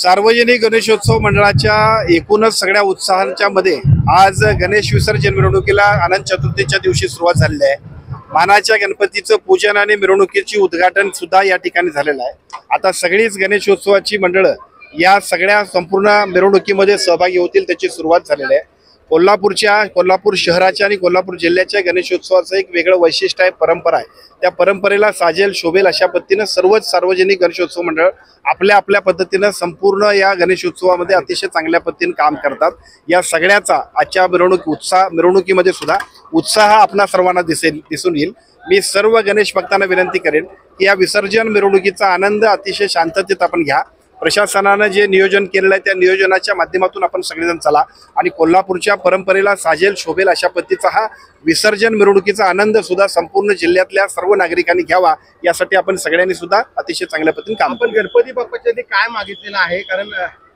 सार्वजनिक गणेशोत्सव मंडळाच्या एकूणच सगळ्या उत्साहाच्या मध्ये आज गणेश विसर्जन मिरवणुकीला अनंत चतुर्थीच्या दिवशी सुरुवात झालेली आहे। मानाच्या गणपतीचं पूजन आणि मिरवणुकीची उद्घाटन सुद्धा या ठिकाणी झालेलं आहे। आता सगळीच गणेशोत्सवाची मंडळं या सगळ्या संपूर्ण मिरवणुकीमध्ये सहभागी होतील त्याची सुरुवात झालेली आहे। कोल्हापूर शहराच्या आणि कोल्हापूर जिल्ह्याच्या गणेशोत्सवाचं एक वेगळं वैशिष्ट्य आहे, परंपरा आहे। त्या परंपरेला साजेल शोभेल अशा पद्धतीने सर्वच सार्वजनिक गणेशोत्सव मंडळ आपल्या आपल्या पद्धतीने संपूर्ण या गणेशोत्सवामध्ये अतिशय चांगल्या पद्धतीने काम करतात। या सगळ्याचा आजच्या मिरवणुकीमध्ये सुद्धा उत्साह आपणा सर्वांना दिसून येईल। मी सर्व गणेश भक्तांना विनंती करेन की या विसर्जन मिरवणुकीचा आनंद अतिशय शांततेत आपण घ्या। प्रशासनाने जे नियोजन केलेलं आहे त्या नियोजनाच्या माध्यमातून आपण सगळेजण चला आणि कोल्हापूरच्या परंपरेला साजेल शोभेल अशा पद्धतीचा हा विसर्जन मिरवणुकीचा आनंद सुद्धा संपूर्ण जिल्ह्यातल्या सर्व नागरिकांनी घ्यावा, यासाठी आपण सगळ्यांनी सुद्धा अतिशय चांगल्या पद्धतीने काम आपण गणपती बाप्पाच्या काय मागितलेलं आहे, कारण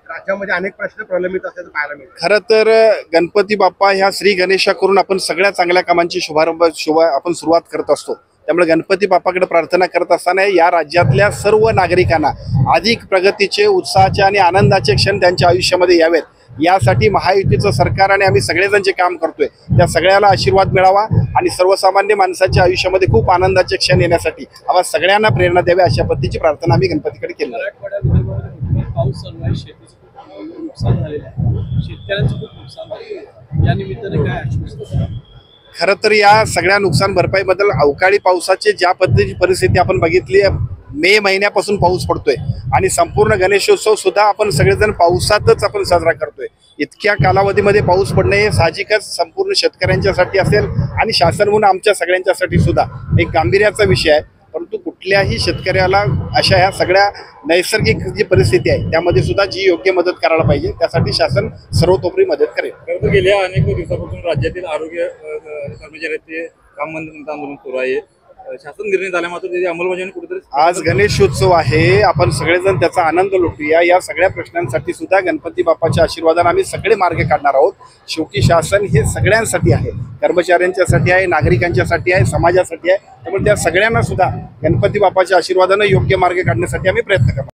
राज्यामध्ये अनेक प्रश्न प्रलंबित असल्याचं पाहायला मिळतं। खरं तर गणपती बाप्पा ह्या श्री गणेशाकडून आपण सगळ्या चांगल्या कामांची आपण सुरुवात करत असतो। त्यामुळे गणपती बाप्पाकडे प्रार्थना करत असताना या राज्यातल्या सर्व नागरिकांना अधिक प्रगतीचे, उत्साहाचे आणि आनंदाचे क्षण त्यांच्या आयुष्यामध्ये यावेत, यासाठी महायुतीचं सरकार आणि आम्ही सगळेजण जे काम करतोय त्या सगळ्याला आशीर्वाद मिळावा आणि सर्वसामान्य माणसाच्या आयुष्यामध्ये खूप आनंदाचे क्षण येण्यासाठी आम्हा सगळ्यांना प्रेरणा द्यावी अशा पद्धतीची प्रार्थना आम्ही गणपतीकडे केली आहे। पाऊस चालू आहे, शेतीचं नुकसान झालेलं आहे, शेतकऱ्यांचं खूप नुकसान झालेलं आहे, या निमित्ताने काय आश्वासन? खरं तर या सगळ्या नुकसान भरपाईबद्दल अवकाळी पावसाची ज्या पद्धतीची परिस्थिती आपण बघितली आहे, मे महिन्यापासून पाऊस पडतोय आणि संपूर्ण गणेशोत्सव सुद्धा आपण सगळेजण पावसातच आपण साजरा करतोय। इतक्या कालावधीमध्ये पाऊस पडणे हे साहजिकच संपूर्ण शेतकऱ्यांच्यासाठी असेल आणि शासन म्हणून आमच्या सगळ्यांच्यासाठी सुद्धा एक गांभीर्याचा विषय आहे। परंतु कुठल्याही शेतकऱ्याला अशा ह्या सगळ्या नैसर्गिक जी परिस्थिती आहे त्यामध्ये सुद्धा जी योग्य मदत करायला पाहिजे, त्यासाठी शासन सर्वतोपरी मदत करेल। गेल्या अनेक दिवसापासून राज्यातील आरोग्य कर्मचाऱ्यांचे काम बंद आंदोलन सुरू आहे। शासन निर्णय झाल्या मात्र त्याची अंमलबजावणी कुठेतरी आज गणेशोत्सव आहे, आपण सगळेजण त्याचा आनंद लुटूया। या सगळ्या प्रश्नांसाठी सुद्धा गणपती बाप्पाच्या आशीर्वादाने आम्ही सगळे मार्ग काढणार आहोत। शेवटी शासन हे सगळ्यांसाठी आहे, कर्मचाऱ्यांच्यासाठी आहे, नागरिकांच्यासाठी आहे, समाजासाठी आहे। त्यामुळे त्या सगळ्यांना सुद्धा गणपती बाप्पाच्या आशीर्वादाने योग्य मार्ग काढण्यासाठी आम्ही प्रयत्न करतो।